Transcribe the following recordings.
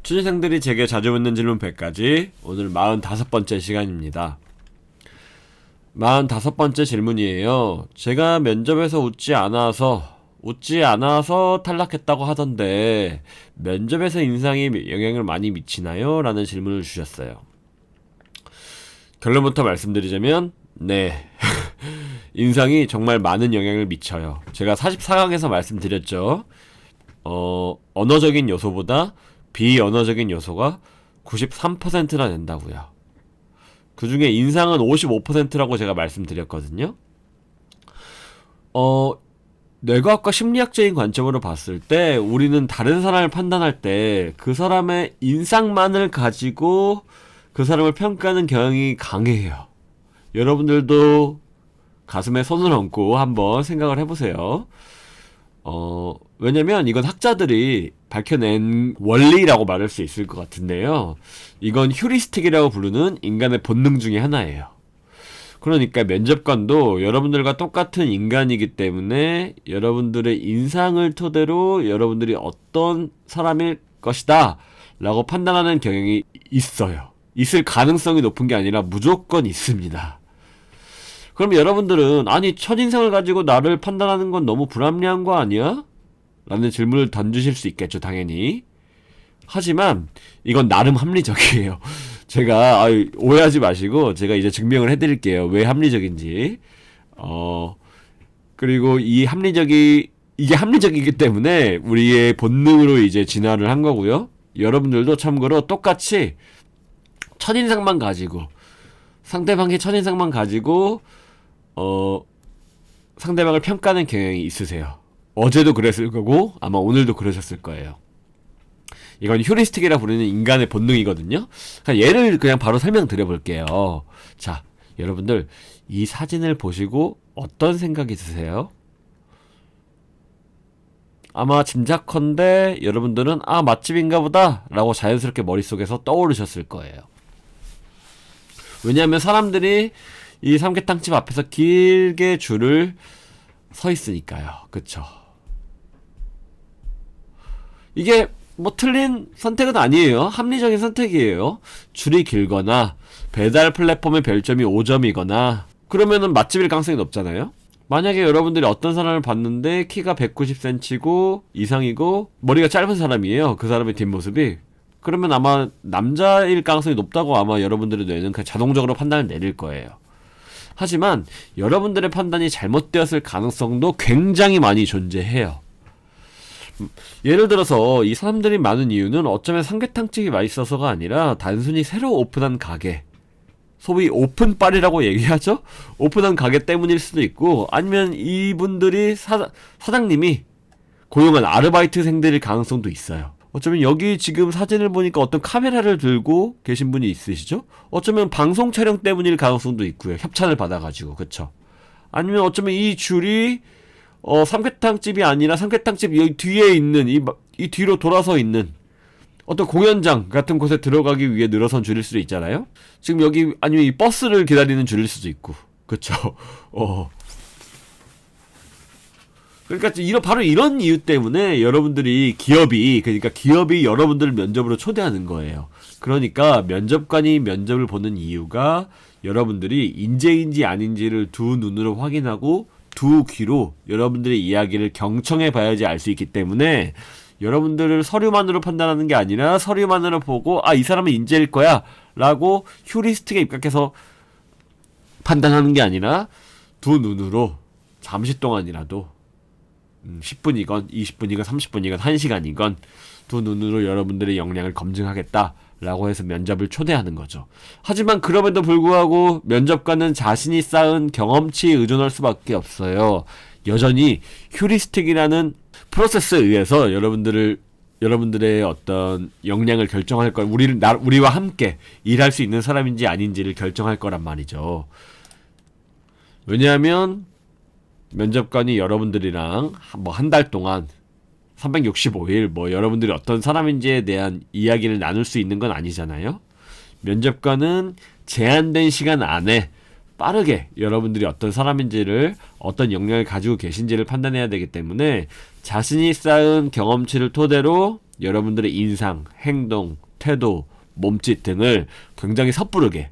취준생들이 제게 자주 묻는 질문 100가지. 오늘 45번째 시간입니다. 45번째 질문이에요. 제가 면접에서 웃지 않아서 탈락했다고 하던데 면접에서 인상이 영향을 많이 미치나요? 라는 질문을 주셨어요. 결론부터 말씀드리자면 네. 인상이 정말 많은 영향을 미쳐요. 제가 44강에서 말씀드렸죠. 언어적인 요소보다 비언어적인 요소가 93%나 된다고요. 그 중에 인상은 55%라고 제가 말씀드렸거든요. 뇌과학과 심리학적인 관점으로 봤을 때 우리는 다른 사람을 판단할 때 그 사람의 인상만을 가지고 그 사람을 평가하는 경향이 강해요. 여러분들도 가슴에 손을 얹고 한번 생각을 해보세요. 왜냐면 이건 학자들이 밝혀낸 원리라고 말할 수 있을 것 같은데요. 이건 휴리스틱이라고 부르는 인간의 본능 중에 하나예요. 그러니까 면접관도 여러분들과 똑같은 인간이기 때문에 여러분들의 인상을 토대로 여러분들이 어떤 사람일 것이다 라고 판단하는 경향이 있어요. 있을 가능성이 높은 게 아니라 무조건 있습니다. 그럼 여러분들은 아니 첫인상을 가지고 나를 판단하는 건 너무 불합리한 거 아니야? 라는 질문을 던지실 수 있겠죠, 당연히. 하지만 이건 나름 합리적이에요. 제가 오해하지 마시고 제가 이제 증명을 해드릴게요. 왜 합리적인지. 그리고 이게 합리적이기 때문에 우리의 본능으로 이제 진화를 한 거고요. 여러분들도 참고로 똑같이 첫인상만 가지고 상대방의 첫인상만 가지고 상대방을 평가하는 경향이 있으세요. 어제도 그랬을 거고 아마 오늘도 그러셨을 거예요. 이건 휴리스틱이라 부르는 인간의 본능이거든요. 예를 그냥 바로 설명드려 볼게요. 자, 여러분들 이 사진을 보시고 어떤 생각이 드세요? 아마 짐작컨대 여러분들은 맛집인가 보다 라고 자연스럽게 머릿속에서 떠오르셨을 거예요. 왜냐하면 사람들이 이 삼계탕집 앞에서 길게 줄을 서 있으니까요. 그쵸? 이게 뭐 틀린 선택은 아니에요. 합리적인 선택이에요. 줄이 길거나 배달 플랫폼의 별점이 5점이거나 그러면은 맛집일 가능성이 높잖아요. 만약에 여러분들이 어떤 사람을 봤는데 키가 190cm고 이상이고 머리가 짧은 사람이에요. 그 사람의 뒷모습이. 그러면 아마 남자일 가능성이 높다고 아마 여러분들의 뇌는 그냥 자동적으로 판단을 내릴 거예요. 하지만 여러분들의 판단이 잘못되었을 가능성도 굉장히 많이 존재해요. 예를 들어서 이 사람들이 많은 이유는 어쩌면 삼계탕집이 맛있어서가 아니라 단순히 새로 오픈한 가게, 소위 오픈빨이라고 얘기하죠? 오픈한 가게 때문일 수도 있고 아니면 이분들이 사장님이 고용한 아르바이트생들일 가능성도 있어요. 어쩌면 여기 지금 사진을 보니까 어떤 카메라를 들고 계신 분이 있으시죠? 어쩌면 방송 촬영 때문일 가능성도 있고요. 협찬을 받아가지고, 그쵸? 아니면 어쩌면 이 줄이 삼계탕집이 아니라 삼계탕집 여기 뒤에 있는 이 뒤로 돌아서 있는 어떤 공연장 같은 곳에 들어가기 위해 늘어선 줄일 수도 있잖아요. 지금 여기 아니면 이 버스를 기다리는 줄일 수도 있고, 그쵸? 그러니까 바로 이런 이유 때문에 여러분들이 기업이 여러분들을 면접으로 초대하는 거예요. 그러니까 면접관이 면접을 보는 이유가 여러분들이 인재인지 아닌지를 두 눈으로 확인하고 두 귀로 여러분들의 이야기를 경청해 봐야지 알 수 있기 때문에 여러분들을 서류만으로 판단하는 게 아니라 서류만으로 보고 이 사람은 인재일 거야 라고 휴리스틱에 입각해서 판단하는 게 아니라 두 눈으로 잠시 동안이라도 10분이건 20분이건 30분이건 1시간이건 두 눈으로 여러분들의 역량을 검증하겠다라고 해서 면접을 초대하는 거죠. 하지만 그럼에도 불구하고 면접관은 자신이 쌓은 경험치에 의존할 수밖에 없어요. 여전히 휴리스틱이라는 프로세스에 의해서 여러분들의 어떤 역량을 결정할 걸 우리와 함께 일할 수 있는 사람인지 아닌지를 결정할 거란 말이죠. 왜냐하면 면접관이 여러분들이랑 뭐 한 달 동안 365일 뭐 여러분들이 어떤 사람인지에 대한 이야기를 나눌 수 있는 건 아니잖아요. 면접관은 제한된 시간 안에 빠르게 여러분들이 어떤 사람인지를 어떤 역량을 가지고 계신지를 판단해야 되기 때문에 자신이 쌓은 경험치를 토대로 여러분들의 인상, 행동, 태도, 몸짓 등을 굉장히 섣부르게,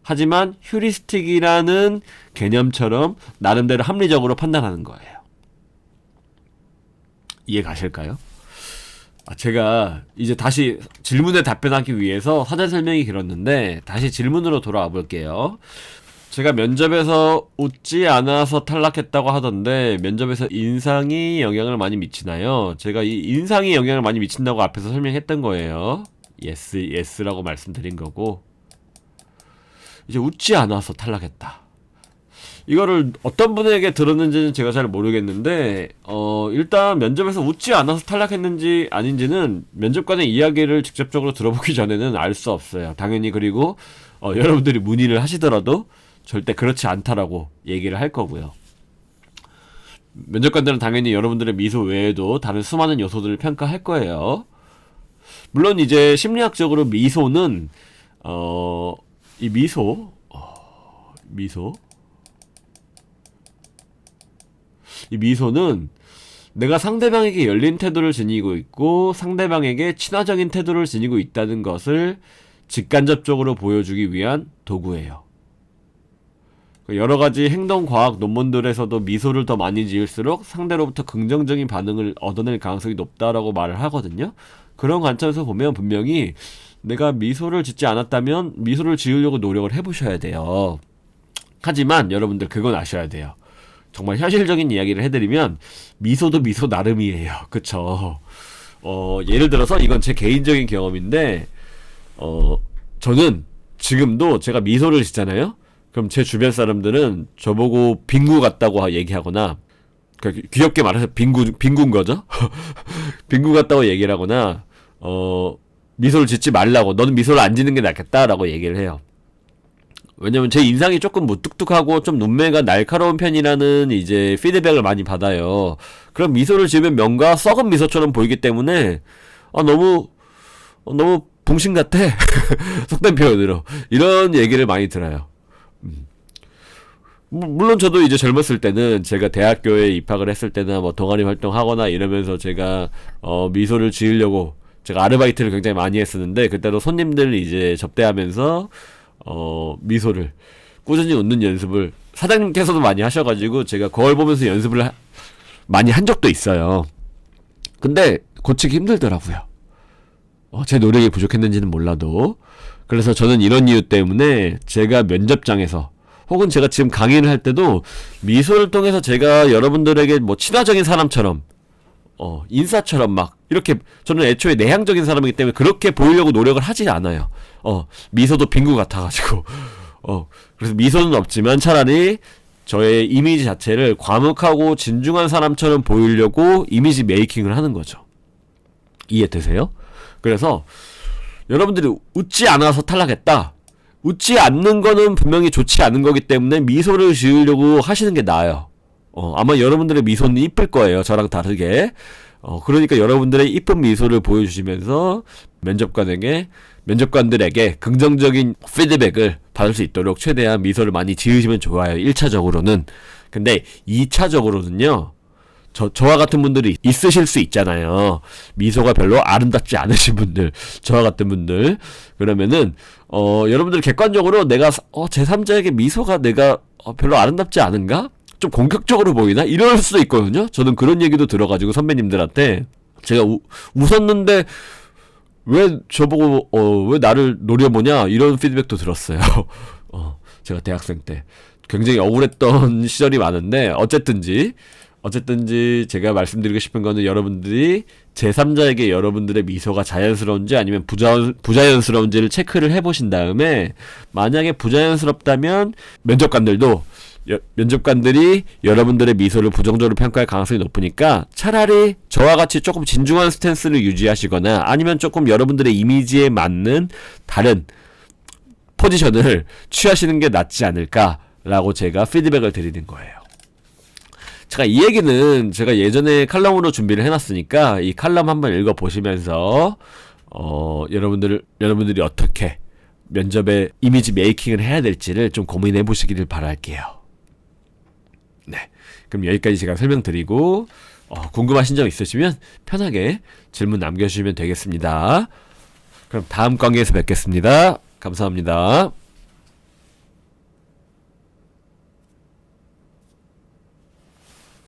하지만 휴리스틱이라는 개념처럼 나름대로 합리적으로 판단하는 거예요. 이해 가실까요? 제가 이제 다시 질문에 답변하기 위해서 사전 설명이 길었는데 다시 질문으로 돌아와 볼게요. 제가 면접에서 웃지 않아서 탈락했다고 하던데 면접에서 인상이 영향을 많이 미치나요? 제가 이 인상이 영향을 많이 미친다고 앞에서 설명했던 거예요. 예스라고 말씀드린 거고, 이제 웃지 않아서 탈락했다. 이거를 어떤 분에게 들었는지는 제가 잘 모르겠는데 일단 면접에서 웃지 않아서 탈락했는지 아닌지는 면접관의 이야기를 직접적으로 들어보기 전에는 알 수 없어요. 당연히. 그리고 여러분들이 문의를 하시더라도 절대 그렇지 않다라고 얘기를 할 거고요. 면접관들은 당연히 여러분들의 미소 외에도 다른 수많은 요소들을 평가할 거예요. 물론 이제 심리학적으로 미소는 이 미소는 내가 상대방에게 열린 태도를 지니고 있고 상대방에게 친화적인 태도를 지니고 있다는 것을 직간접적으로 보여주기 위한 도구예요. 여러가지 행동과학 논문들에서도 미소를 더 많이 지을수록 상대로부터 긍정적인 반응을 얻어낼 가능성이 높다라고 말을 하거든요. 그런 관점에서 보면 분명히 내가 미소를 짓지 않았다면 미소를 지으려고 노력을 해보셔야 돼요. 하지만 여러분들 그건 아셔야 돼요. 정말 현실적인 이야기를 해드리면 미소도 미소 나름이에요. 그쵸? 예를 들어서 이건 제 개인적인 경험인데 저는 지금도 제가 미소를 짓잖아요? 그럼 제 주변 사람들은 저보고 빙구 같다고 얘기하거나, 그러니까 귀엽게 말해서 빙구인 거죠? 빙구 같다고 얘기를 하거나, 미소를 짓지 말라고, 너는 미소를 안 짓는 게 낫겠다라고 얘기를 해요. 왜냐면 제 인상이 조금 무뚝뚝하고 좀 눈매가 날카로운 편이라는 이제 피드백을 많이 받아요. 그럼 미소를 지으면 명과 썩은 미소처럼 보이기 때문에, 너무 붕신 같아. 속된 표현으로. 이런 얘기를 많이 들어요. 물론 저도 이제 젊었을 때는 제가 대학교에 입학을 했을 때나 뭐 동아리 활동하거나 이러면서 제가 미소를 지으려고 제가 아르바이트를 굉장히 많이 했었는데, 그때도 손님들 이제 접대하면서 미소를 꾸준히 웃는 연습을 사장님께서도 많이 하셔가지고 제가 거울 보면서 연습을 많이 한 적도 있어요. 근데 고치기 힘들더라고요. 제 노력이 부족했는지는 몰라도. 그래서 저는 이런 이유 때문에 제가 면접장에서 혹은 제가 지금 강의를 할 때도 미소를 통해서 제가 여러분들에게 뭐 친화적인 사람처럼 인싸처럼 막 이렇게, 저는 애초에 내향적인 사람이기 때문에 그렇게 보이려고 노력을 하지 않아요. 미소도 빙구 같아가지고 그래서 미소는 없지만 차라리 저의 이미지 자체를 과묵하고 진중한 사람처럼 보이려고 이미지 메이킹을 하는 거죠. 이해되세요? 그래서 여러분들이 웃지 않아서 탈락했다. 웃지 않는 거는 분명히 좋지 않은 거기 때문에 미소를 지으려고 하시는 게 나아요. 아마 여러분들의 미소는 이쁠 거예요. 저랑 다르게. 그러니까 여러분들의 이쁜 미소를 보여주시면서 면접관들에게 긍정적인 피드백을 받을 수 있도록 최대한 미소를 많이 지으시면 좋아요. 1차적으로는. 근데 2차적으로는요. 저와 같은 분들이 있으실 수 있잖아요. 미소가 별로 아름답지 않으신 분들, 저와 같은 분들. 그러면은 여러분들 객관적으로 내가 제3자에게 미소가 내가 별로 아름답지 않은가? 좀 공격적으로 보이나? 이럴 수도 있거든요. 저는 그런 얘기도 들어가지고 선배님들한테 제가 웃었는데 왜 저보고 왜 나를 노려보냐? 이런 피드백도 들었어요. 제가 대학생 때 굉장히 억울했던 시절이 많은데 어쨌든지 제가 말씀드리고 싶은 거는 여러분들이 제3자에게 여러분들의 미소가 자연스러운지 아니면 부자연스러운지를 체크를 해보신 다음에, 만약에 부자연스럽다면 면접관들이 여러분들의 미소를 부정적으로 평가할 가능성이 높으니까 차라리 저와 같이 조금 진중한 스탠스를 유지하시거나 아니면 조금 여러분들의 이미지에 맞는 다른 포지션을 취하시는 게 낫지 않을까라고 제가 피드백을 드리는 거예요. 제가 이 얘기는 제가 예전에 칼럼으로 준비를 해놨으니까 이 칼럼 한번 읽어보시면서 여러분들이 어떻게 면접에 이미지 메이킹을 해야 될지를 좀 고민해 보시기를 바랄게요. 네, 그럼 여기까지 제가 설명드리고 궁금하신 점 있으시면 편하게 질문 남겨주시면 되겠습니다. 그럼 다음 강의에서 뵙겠습니다. 감사합니다.